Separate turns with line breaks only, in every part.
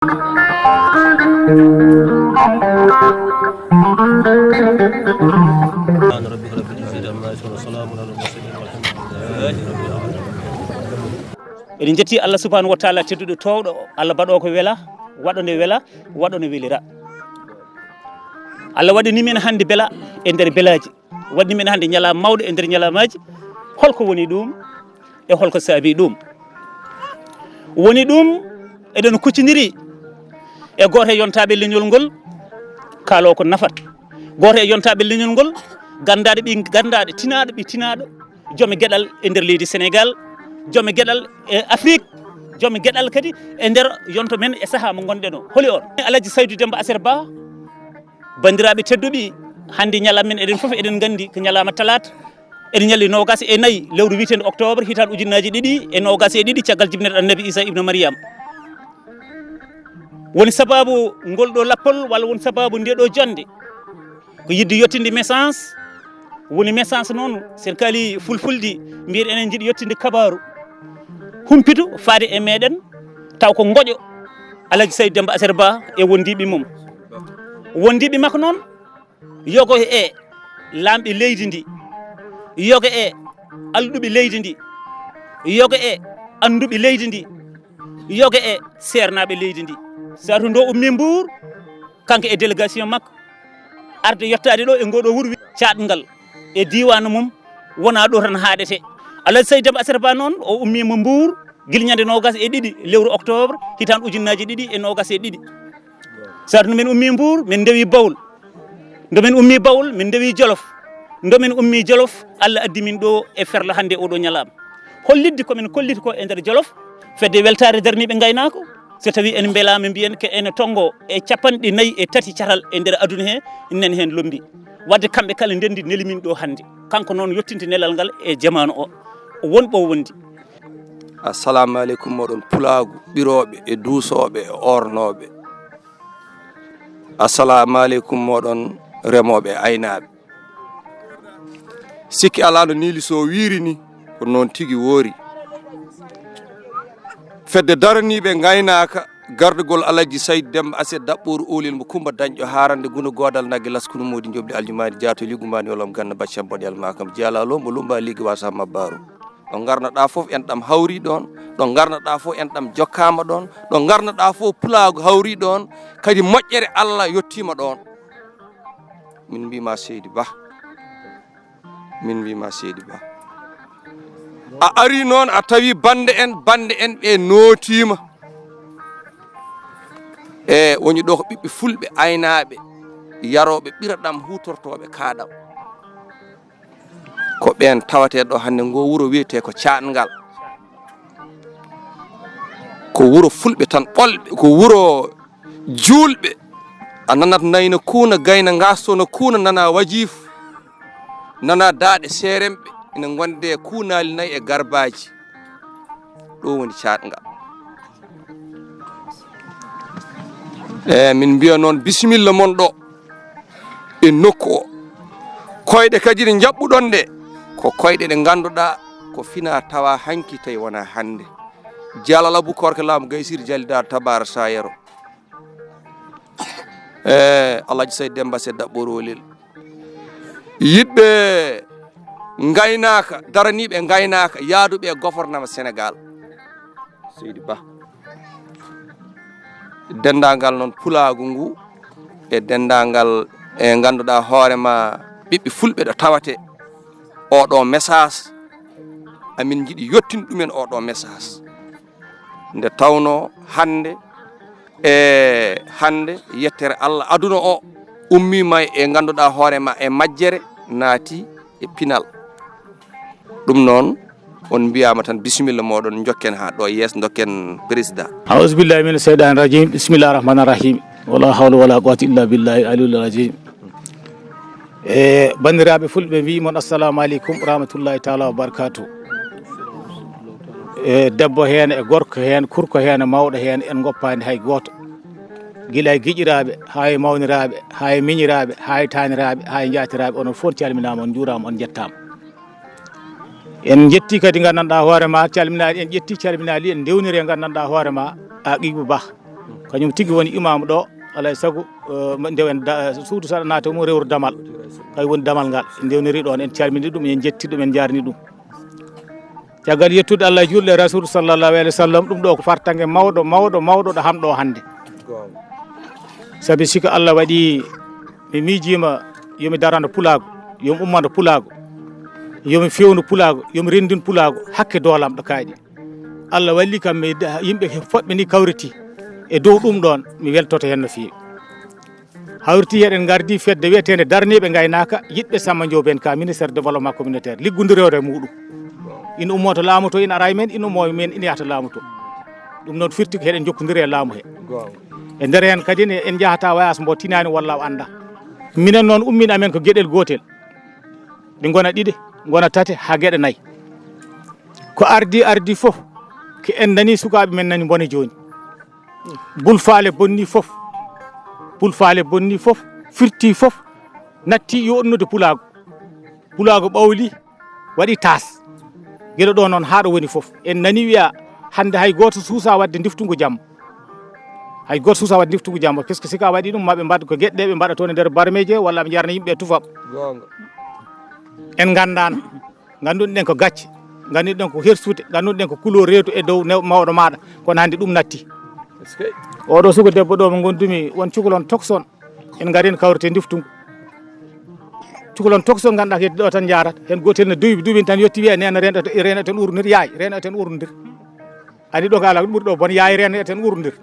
eɗen jetti Allah subhanahu wa taala tedduɗo towɗo Allah baɗo ko wela waɗo nde wela waɗo nde welira Allah waɗani men hande bela e nder belaji waɗani men hande ñalama mawɗo e nder ñalamaji holko woni ɗum e holko saabi ɗum woni ɗum eɗen kuccidiri e goto e yontaɓe leñol ngol kaalo ko nafat goto e yontaɓe leñol ngol gandaɗo ɓi gandaɗo tinaɗo ɓi tinaɗo joome gueɗal e nder leydi Sénégal joome gueɗal e Afrique joome gueɗal kadi e nder yonto men e saaha mo gonɗen o holi on Alaji Saydou Demba Aser Ba bandiraɓe tedduɓe hande ñalama men eɗen foof eɗen gandi ko ñalama talata eɗen ñalli 24 lewru witende octobre hitande ujunnaji 222 caggal jibinere annabi Isa ibnu Maryam woni sababu ngol ɗo lappol walla woni sababu nde ɗo jonde ko yidde yettinde message woni message noon sen kaali fulfulde mbiyen enen jiiɗi yettinde kabaru humpitu faade e meɗen taw ko goƴo Alaji Saydou Demba Aser Ba e wondiɓe mum wondiɓe makko noon yogo e lamɓe leydi ndi yoga e alɗuɓe leydi ndi yoga e anduɓe leydi ndi yoga e sernaɓe leydi ndi saato ndo ummi Mbour kanko e délégation makko arde yettade ɗo e ngoɗo wuuro caɗgal e diwan mum wona ɗo tan haɗete Alaji Saydou Demba Aser Ba noon o ummima Mbour guila ñande 22 lewru octobre hitande ujunnaji 222 saato no men ummi Mbour min dewi Bawol ndomin ummi Bawol min dewi Jolof ndomin ummi Jolof Allah addi min ɗo e ferlo hande oɗo ñalama hollidde komin kolliti ko e nder Jolof fedde weltare Daraniibe Ngaynaaka so tawi en belama mbiyen ke ene tongo e 43 catal e nder aduna he nen hen lombi wadde kamɓe kala ndendi nelimin ɗo hande kanko noon yettinte nelal ngal e jamanu o wonɓo wondi
assalamu aleykum moɗon pulagu ɓiroɓe e duusoɓe e ornoɓe assalamu aleykum moɗon remoɓe aynaɓe sikki ala no niili so wiiri ni ko noon tigi woori fedde Daraniibe Ngaynaaka gardugol Alaji Saydou Demba Aser daɓɓoru olel mo Kumba dañƴo harande guno godal nagge laskunu modi jobli aljumani jaato ligumani yolam ganna baccam boɗel makam jaalalo mo lumba ligge wasa mabbaru ɗo garnaɗa foof en ɗam hawri ɗon ɗo garnaɗa fof en ɗam jokkama ɗon ɗo garnaɗa fof pulago hawri ɗon kadi moƴƴere Allah yettima ɗon min mbima Seydi Ba a ari noon a tawi bande en ɓe nootima e woni ɗo ko ɓiɓɓe fulɓe aynaɓe yaroɓe ɓiraɗam hutortoɓe kaaɗam ko ɓen tawate ɗo hande ngo wuro wiyete ko caɗgal ko wuro fulɓe tan ɓolɓe ko wuro julɓe a nanat nayno kuuna gayna gastono kuuna nana wajif nana daaɗe seremɓe ina gonde kuunali nayyi e garbaji ɗo woni caɗgal min mbiya noon bisimilla mon ɗo e nokku o koyɗe kadi ɗe jaɓɓuɗon ɗe ko koyɗe ɗe ganduɗa ko fina tawa hanki tawi wona hande jalala bukorko laamu gaysir jalidar tabara sayero Alaji Saydou Demba Aser daɓɓorolel yiɗɓe Ngaynaaka Daraniibe Ngaynaaka yaaduɓe e gouvernement Sénégal Seydi Ba dendagal noon pulagu ngu e dendagal e ganduɗa hoorema ɓiɓɓe fulɓe ɗo tawate oɗo message amin jiiɗi yettin ɗumen oɗo message nde tawno hande yettere Allah aduna o ummima e ganduɗa hoorema e majjere naati e pinal ɗum noon on mbiyama tan bisimilla moɗon jokken ha ɗo yeeso dokken président
auzubillahi mina seyɗani rajim bisimillahi rahmani rahim wala hawla wala quwwata illa billahi aliyul azim bandiraɓe fulɓe mbimon assalamu aleykum rahmatullahi taala wa barakatuh debbo hen e gorko hen kurko hen e mawɗo hen en goppani hay goto guila e guiƴiraɓe ha e mawniraɓe ha e miñiraɓe ha e taniraɓe ha e jaatiraɓe onon fof calminama on juurama on jettama en jetti kadi gandanɗa hoorema calminali en ƴetti calminali en dewniri e gandanɗa hoorema a Qibu Ba kañum tigi woni imam ɗo alay sago ndewen suudu saɗa naata mo rewru damal kay woni damal ngal ndewniri ɗon en calmini ɗum en jetti ɗum en jarni ɗum caggal yettude Allah e julde rasul sallallahu alaihi wasallam ɗum ɗo ko fartange mawɗo ɗo hamɗo hande sabi siko Allah waɗi mi miijima yomi darano pulago yomi ummano pulago yomi fewnu pulago yomi rendin pulago hakke doolam ɗo kaaƴi Allah walli kam mi yimɓe foɗɓe ni kawriti e dow ɗum ɗon mi weltoto hen no fewi hawriti heɗen gardi fedde wiyetede Daraniibe Ngaynaaka yiɗɓe Samba Ndiobène Ka ministére développement communautaire liggodirode e muɗum ina ummo to laamu to ina ara men ina ummo men ina yahata laamu to ɗum noon firti ko heɗen jokkodiri e laamu he e nder hen kadi ne en jahata wayas mbo tinani walla o anda minen noon ummin amen ko gueɗel gotel ɗi gona ɗiɗi gona tati ha gueɗe nayyi ko ardi foof ko en nani sukaɓe men nani bone joni bulfaale bonni foof firti foof natti yo onnude pulago ɓawli waɗi tas gueɗe ɗo noon haɗo woni foof en nani wiya hande hay goto suusa wadde diftugo jamma par ce que sika waɗi ɗum maɓe mbadda ko gueɗe ɗe ɓe mbaɗa toon e nder barmeje walla ɓe jarna yimɓe tufam en gandano ganduɗen ɗen ko gacce ganduɗen ko hersude ganduɗen ko couleur reedu e dow mawɗo maɗa kono hande ɗum natti oɗo suka debbo ɗo mo gondumi won cukalon tokson en garini kawrete diftungo cukalon tokson ganduɗa ko heddi ɗo tan jarata hen gotel ne duɓin tan yetti wiya nena reneten urnodir yaay reneten urnodir andi ɗo ko ala ɓuuri ɗo bon yaay reneten urnodir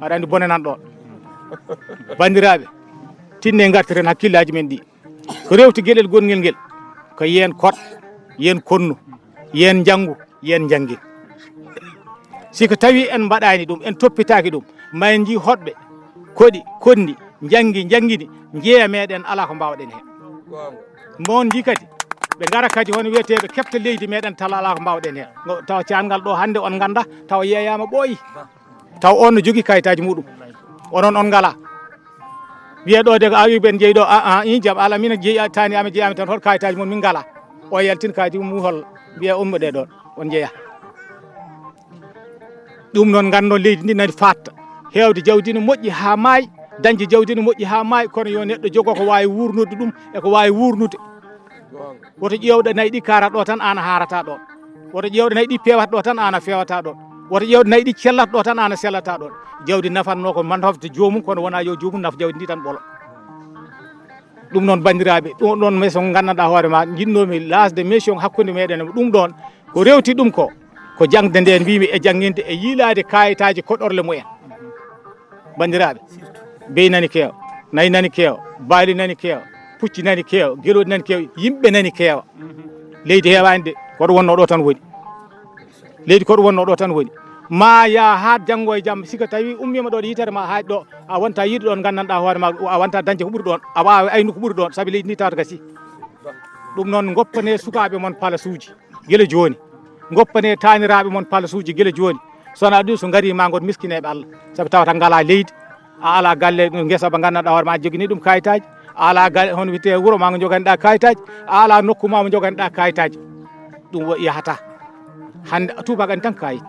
aɗa andi bone nan ɗon bandiraɓe tinne gartiren hakkillaji men ɗi ko rewti gueɗel gonguel ngel ko yen koɗ yen konnu yen janggu yen janggin siko tawi en mbaɗani ɗum en toppitaki ɗum ma en jii hoɗɓe koɗi konni janggini jeeya meɗen ala ko mbawɗen hen mon ji kadi ɓe gara kadi hono wiyeteɓe kefta leydi meɗen tala ala ko mbawɗen hen taw cangal ɗo hande on ganda taw yeeyama ɓooyi taw on no jogui kayitaji muɗum onon on ngala wiye ɗo de ko awiɓen jeeyi ɗo i jaam ala min tani ami jeeyami tan hol kayitaji mon min ngala o yaltin kaji mum hol wiya ummoɗe ɗon on jeeya ɗum noon gandon leydi ndi nani fatta hewde jawdi ne moƴƴi ha maayi dañde jawdi ne moƴƴi ha maayi kono yo neɗɗo jogo ko wawi wurnude ɗum eko wawi wurnude woto ƴewɗe nayyi ɗi karat ɗo tan an a harata ɗon woto ƴewɗe nayyi ɗi pewata ɗo tan an a fewata ɗon woto ƴewɗe nayyi ɗi cellata ɗo tan an a sellata ɗon jawdi nafanno ko mantofde jomum kono wona yo jomum naf jawdi ndi tan ɓolo ɗum noon bandiraɓe ɗum ɗon mission gandanɗa hoore ma jinnomi lasde mission hakkude meɗen ɗum ɗon ko rewti ɗum ko jangde nde mbimi e jangginde e yiilade kayitaji koɗorle mumen bandiraɓe beyi nani keewa nayyi nani keewa baali nani keewa pucci nani keewa gueloɗi nani keewa yimɓe nani keewa leydi hewani de koɗo wonno ɗo tan woni ma ya ha janggo e jaam sika tawi ummima ɗo yitere ma haaji ɗo a wonta yiide ɗon gandanɗa hoore ma a wonta dañde ko ɓuuri ɗon a wawi aynu ko ɓuuri ɗon saabi leydi ni tawata gasi ɗum noon goppane sukaɓe mon place uji guila joni goppane taniraɓe mon place uji guila joni sona ɗum so gaari ma gon miskineɓe Allah saabi tawata ngala leydi a ala galle guesa ba gandanɗa hoore ma jogini ɗum kayitaji a ala galle hono wiyete wuuro ma ngo joganiɗa kayitaji a ala nokku ma mo joganiɗa kayitaji ɗum yahata hande tubak en tan kayit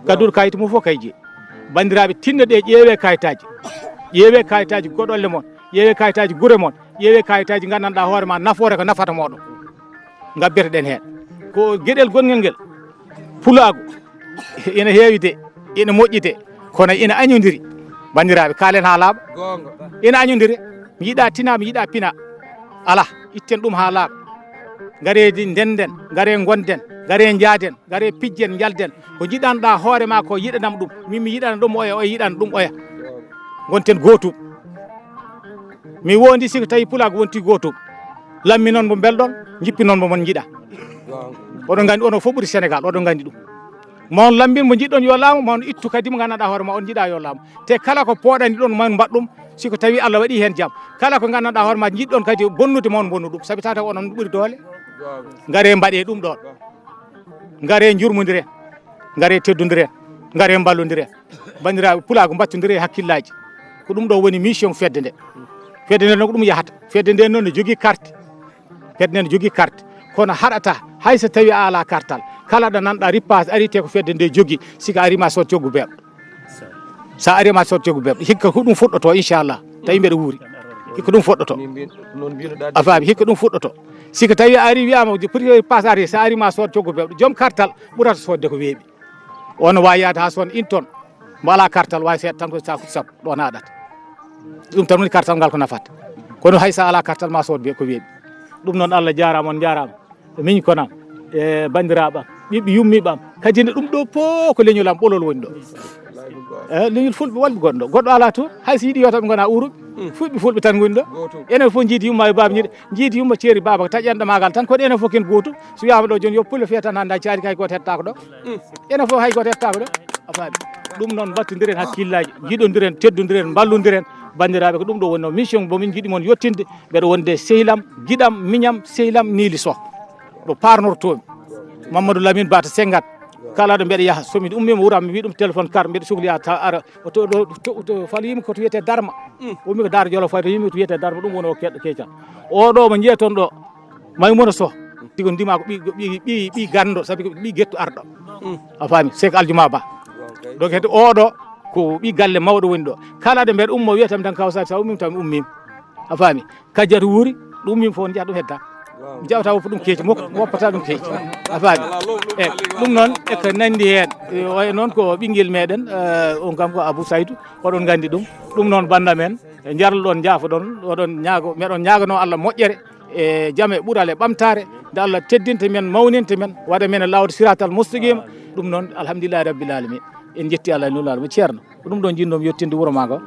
gadduɗo kayit mum fof kayje bandiraɓe tinno ɗe ƴeewe kayitaji goɗolle mon ƴeewe kayitaji guure mon ƴeewe kayitaji gandanɗa hoore ma nafoore ko nafata moɗon gabbete ɗen hen ko gueɗel gonguel ngel pulago ina heewi de ina moƴƴi de kono ina añodiri bandiraɓe kaalen ha laaɓa ina añodiri mi yiiɗa tina mi yiiɗa pina ala itten ɗum ha laaɓa gareji ndenden gare gonden gare jaaden gare pijjen jalden ko jiɗanɗa hoore ma ko yiɗanam ɗum min mi yiɗana ɗum oya o yiɗana ɗum oya gonten gotum mi wondi siko tawi pulago wonti gotum lammi noon mo belɗon jippi noon mo mon jiiɗa oɗon gandi onon fof ɓuuri Sénégal oɗon gandi ɗum mon lambin mo jiɗɗon yo laamu mon ittu kadi mo gandanɗa hoore ma on jiiɗa yo laamu te kala ko poɗani ɗon mon mbaɗɗum siko tawi Allah waɗi hen jaam kala ko gandanɗa hoore ma jiɗɗon kadi bonnude mon bonnu ɗum saabi tawata onon ɓuuri doole gare mbaɗe ɗum ɗon gare jurmodiren gare teddodiren gare ballodiren bandiraɓe pulago battodire e hakkillaji ko ɗum ɗo woni mission fedde nde noon ko ɗum yahata fedde nde noon ne jogui carte fedde nde ne jogui carte kono haɗata hayso tawi a ala kartal kala ɗo nanɗa rippage arite ko fedde nde jogui sika arima sot coggu beeɗo sa ari ma sot coggu bebɗo hikka ko ɗum fuɗɗoto inchallah tawi mbeɗa wuuri hikka ɗum fuɗɗoto a faami hikka ɗum fuɗɗoto sika tawi a ari wiyama poti passare sa ari ma sod coggu bebɗo joom kartal ɓurata sodde ko weeɓi ono wawi yaade ha son 1 tonne mo ala kartal wawi seeɗa tan ko sakuji sappo ɗo naɗata ɗum tan woni kartal ngal ko nafata kono hay sa ala kartal ma sod ko weeɓi ɗum noon Allah jarama on jarama min konam e bandiraɓam ɓiɓɓe yummiɓam kadine ɗum ɗo fof ko leñol am ɓolol woni ɗo leñol fulɓe walɓe gonɗo goɗɗo ala toon hayso yiiɗi yo tan ɓe gona uruɓe fulɓe tan goni ɗo enen fof jiidi yumma e baba ñiɗe jiidi yumma ceeri baba taƴanɗo magal tan koɗo enen fof ken gotum so wiyama ɗo joni yo pulle fiya tan hande caari hay goto hettako ɗo enen fof hay goto hettako ɗo a faami ɗum noon battodiren hakkillaji jiɗodiren teddodiren ballodiren bandiraɓe ko ɗum ɗo wonno mission bomin jiiɗi moon yettinde mbeɗa wonde sehlam guiɗam miñam sehlam Nili Sow ɗo parnortomi Mamadou Lamine Bata Sengat kala ɗo mbeɗa yaaha somi ummima wuuram mi wi ɗum téléphone carte mbiɗa sohli ta ara to fal yimi koto wiyete Darma ummi ko Daara Jolof fayto yimi to wiyete Darma ɗum woni o keɗɗo keecan oɗo mo jiiya toon ɗo Maymuna Sow tigo ndima ko ɓi gando saabi ko ɓi guetto arɗo a faami Seck Aljuma Ba donc hedde oɗo ko ɓi galle mawɗo woni ɗo kala ɗo mbeɗa ummo wiyatami tan kaw sa ummima tan mi ummima a faami kajjata wuuri ɗo ummima fof jiiya ɗum hedda mi jawata woppa ɗum keeci woppata ɗum keeci a faami e ɗum noon eko nandi hen way noon ko ɓinguel meɗen on kam ko Abou Saydou oɗon gandi ɗum noon bandam en jarloɗon jaafoɗon oɗon ñaago meɗon ñaagano Allah moƴƴere e jaam e ɓuural e ɓamtare nde Allah teddinta men mawninta men waɗa men e lawde siratal mustaqima ɗum noon alhamdulillahi rabbil alamin en jetti Allah e nulaɗo mo ceerno ko ɗum ɗon jinnomi yettinde wuuro maga